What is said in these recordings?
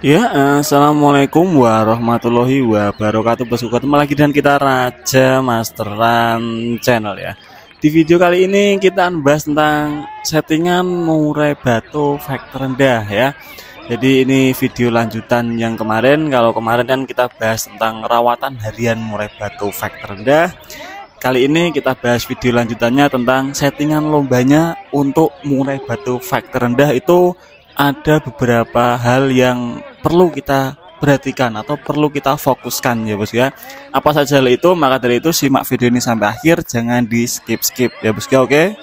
Ya, assalamualaikum warahmatullahi wabarakatuh. Bosku, ketemu lagi dengan kita Raja Masteran Channel ya. Di video kali ini kita akan bahas tentang settingan murai batu factor rendah ya. Jadi ini video lanjutan yang kemarin. Kalau kemarin kan kita bahas tentang rawatan harian murai batu factor rendah. Kali ini kita bahas video lanjutannya tentang settingan lombanya untuk murai batu factor rendah. Itu ada beberapa hal yang perlu kita perhatikan atau perlu kita fokuskan ya bos ya. Apa saja hal itu? Maka dari itu simak video ini sampai akhir, jangan di skip ya bos ya. Oke.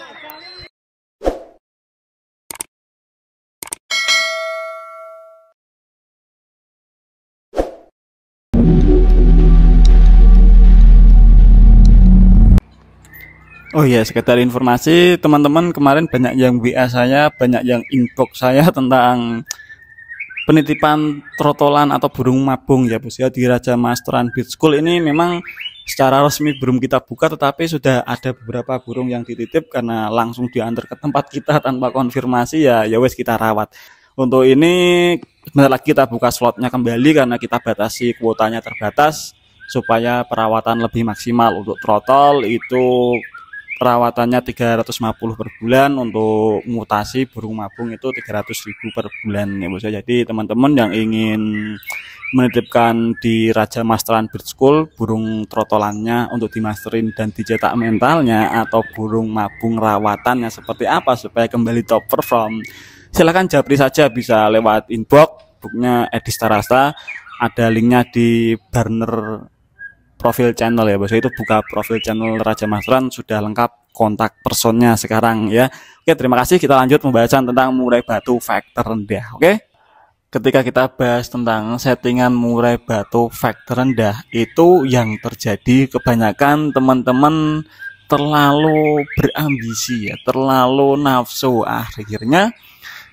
Oh ya, sekedar informasi teman-teman, kemarin banyak yang WA saya, banyak yang inbox saya tentang penitipan trotolan atau burung mabung ya bos ya di Raja Masteran Bird School. Ini memang secara resmi belum kita buka, tetapi sudah ada beberapa burung yang dititip karena langsung diantar ke tempat kita tanpa konfirmasi ya wes kita rawat. Untuk ini sebentar lagi kita buka slotnya kembali karena kita batasi kuotanya terbatas supaya perawatan lebih maksimal. Untuk trotol itu perawatannya 350 per bulan, untuk mutasi burung mabung itu 300.000 per bulan ya bos. Jadi teman-teman yang ingin menitipkan di Raja Masteran Bird School burung trotolannya untuk dimasterin dan dicetak mentalnya, atau burung mabung rawatannya seperti apa supaya kembali top perform, silahkan japri saja, bisa lewat inbox booknya Edi Starasta, ada linknya di banner profil channel ya bos. Itu buka profil channel Raja Masteran, sudah lengkap kontak personnya sekarang ya. Oke, terima kasih. Kita lanjut pembahasan tentang murai batu factor rendah. Oke, ketika kita bahas tentang settingan murai batu factor rendah, itu yang terjadi kebanyakan teman-teman terlalu berambisi ya, terlalu nafsu. Akhirnya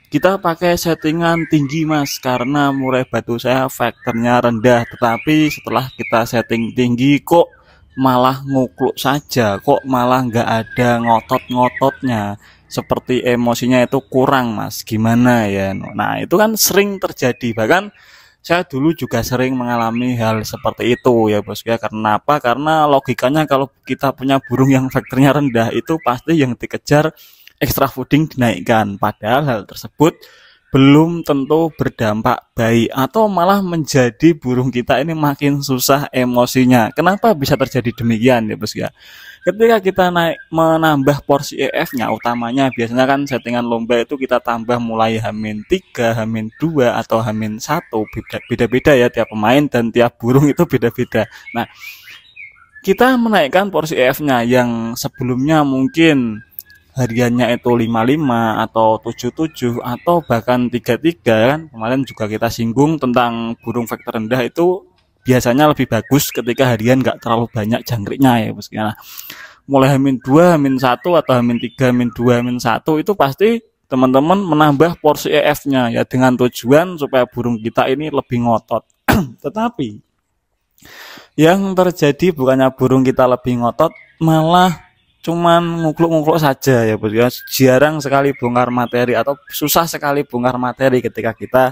kita pakai settingan tinggi mas, karena murai batu saya faktornya rendah, tetapi setelah kita setting tinggi kok malah ngukluk saja, kok malah nggak ada ngotot-ngototnya, seperti emosinya itu kurang mas, gimana ya. Nah itu kan sering terjadi, bahkan saya dulu juga sering mengalami hal seperti itu ya bos ya. Karena apa? Karena logikanya kalau kita punya burung yang faktornya rendah, itu pasti yang dikejar extra fooding dinaikkan, padahal hal tersebut belum tentu berdampak baik atau malah menjadi burung kita ini makin susah emosinya. Kenapa bisa terjadi demikian ya bos ya? Ketika kita menambah porsi EF-nya, utamanya biasanya kan settingan lomba itu kita tambah mulai H-3, H-2 atau H-1, beda-beda ya tiap pemain dan tiap burung itu beda-beda. Nah, kita menaikkan porsi EF-nya yang sebelumnya mungkin hariannya itu 55 atau 77 atau bahkan 33 kan. Kemarin juga kita singgung tentang burung faktor rendah itu biasanya lebih bagus ketika harian nggak terlalu banyak jangkriknya ya bos. Nah, mulai H-2, H-1 atau H-3, H-2, H-1 itu pasti teman-teman menambah porsi EF-nya ya, dengan tujuan supaya burung kita ini lebih ngotot. Tetapi yang terjadi bukannya burung kita lebih ngotot, malah cuman ngukluk-ngukluk saja ya bos ya. Jarang sekali bongkar materi atau susah sekali bongkar materi ketika kita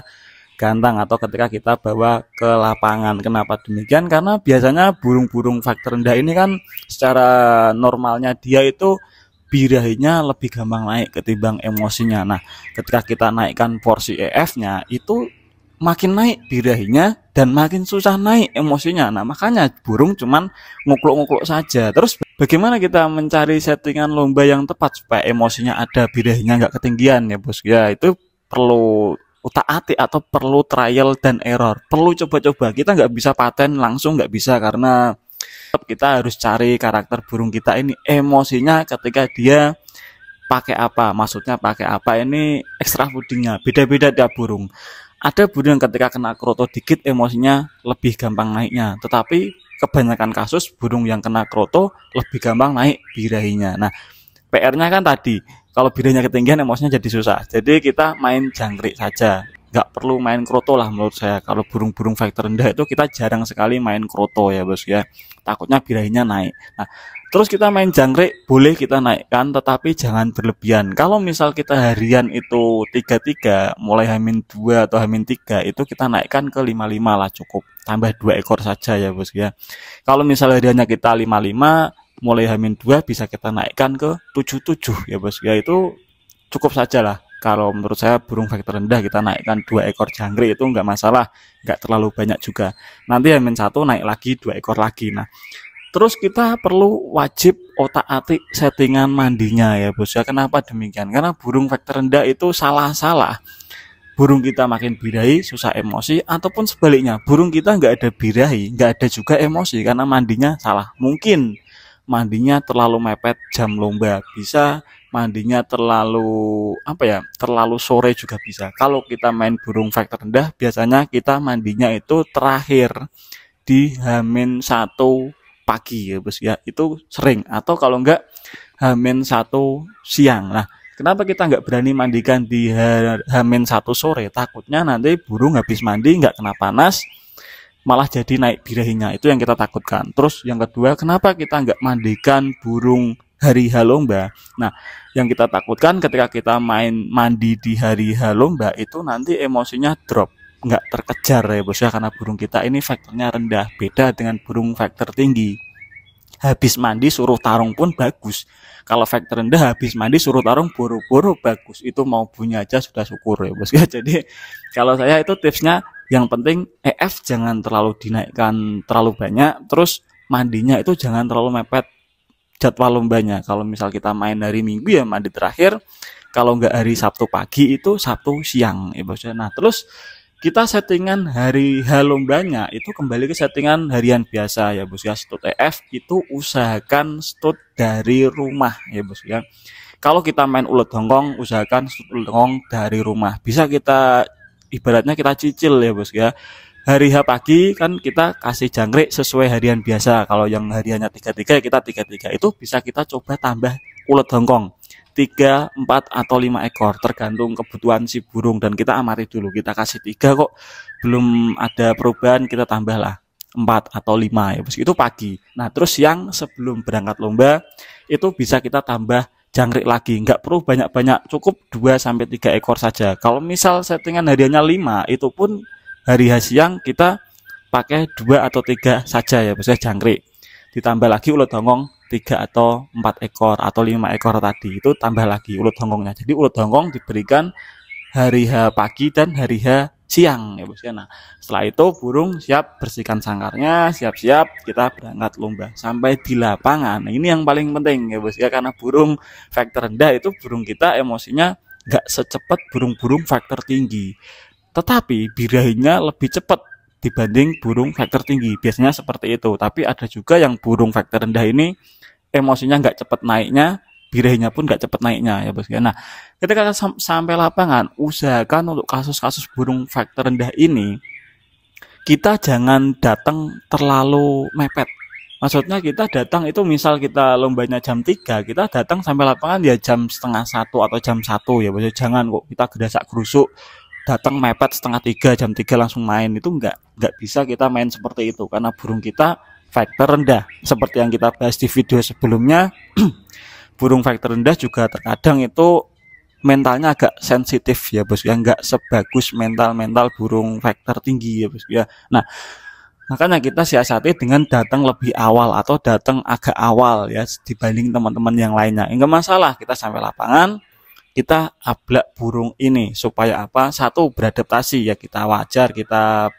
gantang atau ketika kita bawa ke lapangan. Kenapa demikian? Karena biasanya burung-burung faktor rendah ini kan secara normalnya dia itu birahinya lebih gampang naik ketimbang emosinya. Nah, ketika kita naikkan porsi EF-nya, itu makin naik birahinya dan makin susah naik emosinya. Nah, makanya burung cuman ngukluk-ngukluk saja. Terus bagaimana kita mencari settingan lomba yang tepat supaya emosinya ada, birahinya nggak ketinggian ya bos ya? Itu perlu utak-atik atau perlu trial dan error, perlu coba-coba. Kita nggak bisa paten langsung, nggak bisa, karena kita harus cari karakter burung kita ini emosinya ketika dia pakai apa, maksudnya pakai apa, ini extra foodingnya beda-beda tiap burung. Ada burung yang ketika kena kroto dikit emosinya lebih gampang naiknya, tetapi kebanyakan kasus burung yang kena kroto lebih gampang naik birahinya. Nah, PR-nya kan tadi, kalau birahinya ketinggian emosinya jadi susah. Jadi kita main jangkrik saja, nggak perlu main kroto lah menurut saya. Kalau burung-burung faktor rendah itu kita jarang sekali main kroto ya bos ya, takutnya birahinya naik. Nah, Terus kita main jangkrik boleh kita naikkan, tetapi jangan berlebihan. Kalau misal kita harian itu 33, mulai H-2 atau H-3 itu kita naikkan ke 55 lah cukup. Tambah 2 ekor saja ya bos ya. Kalau misal hariannya kita 55, mulai H-2 bisa kita naikkan ke 77 ya bos ya. Itu cukup saja lah. Kalau menurut saya burung faktor rendah kita naikkan 2 ekor jangkrik itu enggak masalah, enggak terlalu banyak juga. Nanti H-1 naik lagi 2 ekor lagi. Nah, terus kita perlu wajib otak-atik settingan mandinya ya bos ya. Kenapa demikian? Karena burung faktor rendah itu salah-salah. Burung kita makin birahi, susah emosi, ataupun sebaliknya, burung kita nggak ada birahi, nggak ada juga emosi karena mandinya salah. Mungkin mandinya terlalu mepet jam lomba, bisa mandinya terlalu terlalu sore juga bisa. Kalau kita main burung faktor rendah, biasanya kita mandinya itu terakhir di H-1 pagi ya bos ya, itu sering. Atau kalau enggak H-1 siang. Nah, kenapa kita nggak berani mandikan di H-1 sore? Takutnya nanti burung habis mandi nggak kena panas, malah jadi naik birahinya. Itu yang kita takutkan. Terus yang kedua, kenapa kita nggak mandikan burung hari H lomba? Nah, yang kita takutkan ketika kita mandi di hari H lomba itu nanti emosinya drop, nggak terkejar ya bos ya, karena burung kita ini faktornya rendah. Beda dengan burung faktor tinggi, habis mandi suruh tarung pun bagus. Kalau faktor rendah habis mandi suruh tarung boro-boro bagus, itu mau bunyi aja sudah syukur ya bos ya. Jadi kalau saya itu tipsnya, yang penting EF jangan terlalu dinaikkan terlalu banyak, terus mandinya itu jangan terlalu mepet jadwal lombanya. Kalau misal kita main hari Minggu ya mandi terakhir, kalau nggak hari Sabtu pagi itu Sabtu siang ya bos ya. Nah, terus kita settingan hari H lombanya itu kembali ke settingan harian biasa ya bos ya. Stud EF itu usahakan stud dari rumah ya bos ya. Kalau kita main ulet hongkong, usahakan stud ulet hongkong dari rumah. Bisa kita ibaratnya kita cicil ya bos ya. Hari H pagi kan kita kasih jangkrik sesuai harian biasa. Kalau yang hariannya 33 kita 33, itu bisa kita coba tambah ulet hongkong 3, 4, atau 5 ekor tergantung kebutuhan si burung, dan kita amati dulu. Kita kasih 3 kok belum ada perubahan, kita tambahlah 4 atau 5 ya bos. Itu pagi. Nah, terus siang sebelum berangkat lomba itu bisa kita tambah jangkrik lagi. Nggak perlu banyak-banyak, cukup 2-3 ekor saja. Kalau misal settingan hariannya 5, itu pun hari H siang kita pakai 2 atau 3 saja ya bos ya jangkrik. Ditambah lagi ulet hongkong 3 atau 4 ekor atau 5 ekor tadi, itu tambah lagi ulet hongkongnya. Jadi ulet hongkong diberikan hari H pagi dan hari H siang ya bos ya. Nah, setelah itu burung siap, bersihkan sangkarnya, siap-siap kita berangkat lomba sampai di lapangan. Nah, ini yang paling penting ya bos ya, karena burung faktor rendah itu burung kita emosinya nggak secepat burung-burung faktor tinggi, tetapi birahinya lebih cepat dibanding burung faktor tinggi. Biasanya seperti itu. Tapi ada juga yang burung faktor rendah ini emosinya nggak cepat naiknya, birahinya pun nggak cepat naiknya ya bos ya. Nah, ketika sampai lapangan, usahakan untuk kasus-kasus burung faktor rendah ini kita jangan datang terlalu mepet. Maksudnya kita datang itu misal kita lombanya jam 3, kita datang sampai lapangan ya jam setengah 1 atau jam 1 ya bos ya. Jangan kok kita gerasak gerusuk datang mepet setengah 3, jam 3 langsung main. Itu nggak bisa kita main seperti itu, karena burung kita faktor rendah. Seperti yang kita bahas di video sebelumnya, burung faktor rendah juga terkadang itu mentalnya agak sensitif ya bos ya, nggak sebagus mental burung faktor tinggi ya bos ya. Nah, makanya kita siasati dengan datang lebih awal atau datang agak awal ya dibanding teman-teman yang lainnya. Enggak masalah, kita sampai lapangan kita ablak burung ini supaya apa? Satu, beradaptasi ya, kita wajar, kita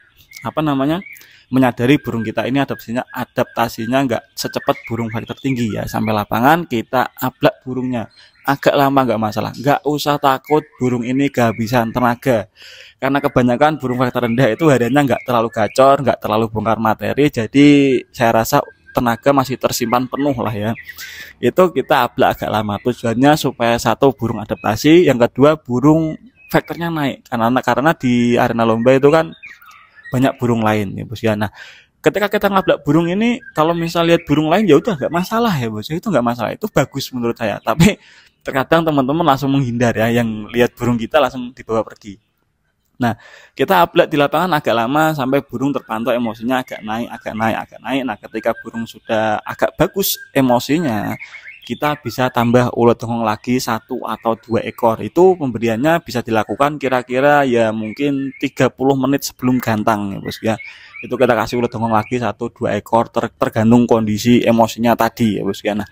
menyadari burung kita ini adaptasinya nggak secepat burung faktor tinggi ya. Sampai lapangan kita ablak burungnya agak lama nggak masalah, nggak usah takut burung ini kehabisan tenaga, karena kebanyakan burung faktor rendah itu hariannya nggak terlalu gacor, nggak terlalu bongkar materi, jadi saya rasa tenaga masih tersimpan penuh lah ya. Itu kita ablak agak lama, tujuannya supaya satu, burung adaptasi, yang kedua burung faktornya naik, karena di arena lomba itu kan banyak burung lain ya bos ya. Nah, ketika kita ngablak burung ini, kalau misal lihat burung lain ya udah nggak masalah ya bos, itu nggak masalah, itu bagus menurut saya. Tapi terkadang teman-teman langsung menghindar ya, yang lihat burung kita langsung dibawa pergi. Nah, kita upload di lapangan agak lama sampai burung terpantau emosinya agak naik, agak naik, agak naik. Nah, ketika burung sudah agak bagus emosinya, kita bisa tambah ulat hongkong lagi 1 atau 2 ekor. Itu pemberiannya bisa dilakukan kira-kira ya mungkin 30 menit sebelum gantang ya bos ya. Itu kita kasih ulat hongkong lagi 1-2 ekor tergantung kondisi emosinya tadi ya bos ya. Nah,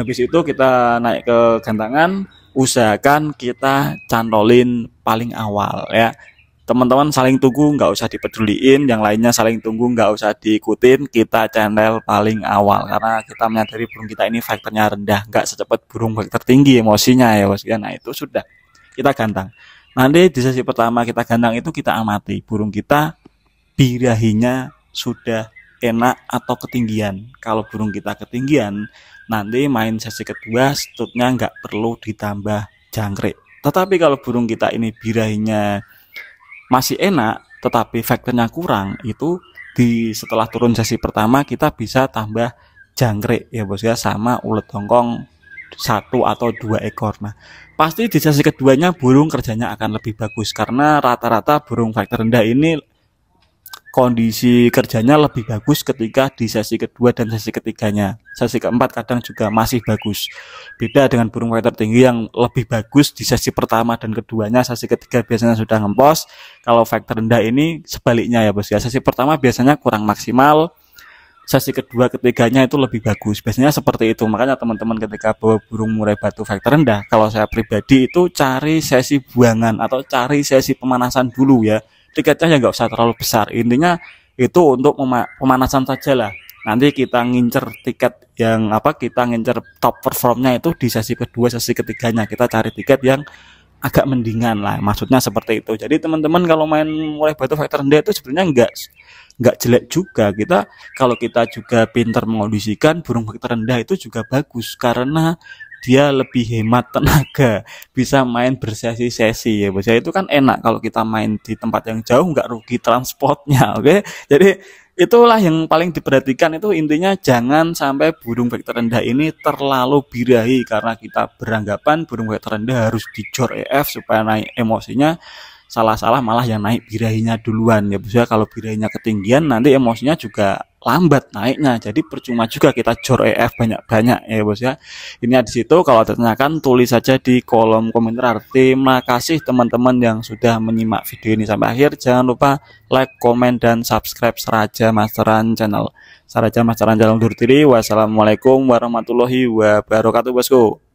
habis itu kita naik ke gantangan, usahakan kita cantolin paling awal ya. Teman-teman saling tunggu nggak usah dipeduliin, yang lainnya saling tunggu nggak usah diikutin, kita channel paling awal karena kita menyadari burung kita ini faktornya rendah, nggak secepat burung faktor tinggi emosinya ya bos ya. Nah itu sudah kita gantang. Nanti di sesi pertama kita gantang itu kita amati burung kita birahinya sudah enak atau ketinggian. Kalau burung kita ketinggian, nanti main sesi kedua stutnya nggak perlu ditambah jangkrik. Tetapi kalau burung kita ini birahinya masih enak tetapi faktornya kurang, itu setelah turun sesi pertama kita bisa tambah jangkrik ya bos ya, sama ulet hongkong 1 atau 2 ekor. Nah pasti di sesi keduanya burung kerjanya akan lebih bagus karena rata-rata burung faktor rendah ini kondisi kerjanya lebih bagus ketika di sesi kedua dan sesi ketiganya. Sesi keempat kadang juga masih bagus. Beda dengan burung faktor tinggi yang lebih bagus di sesi pertama dan keduanya, sesi ketiga biasanya sudah ngempos. Kalau faktor rendah ini sebaliknya ya bos ya. Sesi pertama biasanya kurang maksimal, sesi kedua ketiganya itu lebih bagus. Biasanya seperti itu. Makanya teman-teman ketika bawa burung murai batu faktor rendah, kalau saya pribadi itu cari sesi buangan atau cari sesi pemanasan dulu ya. Tiketnya ya nggak usah terlalu besar, intinya itu untuk pemanasan saja lah. Nanti kita ngincer tiket yang kita ngincer top performnya itu di sesi kedua, sesi ketiganya kita cari tiket yang agak mendingan lah, maksudnya seperti itu. Jadi teman-teman kalau main murai batu faktor rendah itu sebenarnya nggak jelek juga. Kalau kita juga pintar mengondisikan, burung faktor rendah itu juga bagus karena dia lebih hemat tenaga, bisa main bersesi-sesi ya bos. Itu kan enak kalau kita main di tempat yang jauh, nggak rugi transportnya. Oke, jadi itulah yang paling diperhatikan, itu intinya jangan sampai burung faktor rendah ini terlalu birahi karena kita beranggapan burung faktor rendah harus dijor EF supaya naik emosinya. Salah-salah, malah yang naik birahinya duluan ya bos ya. Kalau birahinya ketinggian nanti emosinya juga lambat naiknya, jadi percuma juga kita jor EF banyak-banyak ya bos ya. Ini di situ, kalau ditanyakan tulis saja di kolom komentar. Terima kasih teman-teman yang sudah menyimak video ini sampai akhir. Jangan lupa like, komen, dan subscribe Seraja Masteran Channel. Seraja Masteran Channel undur diri. Wassalamualaikum warahmatullahi wabarakatuh bosku.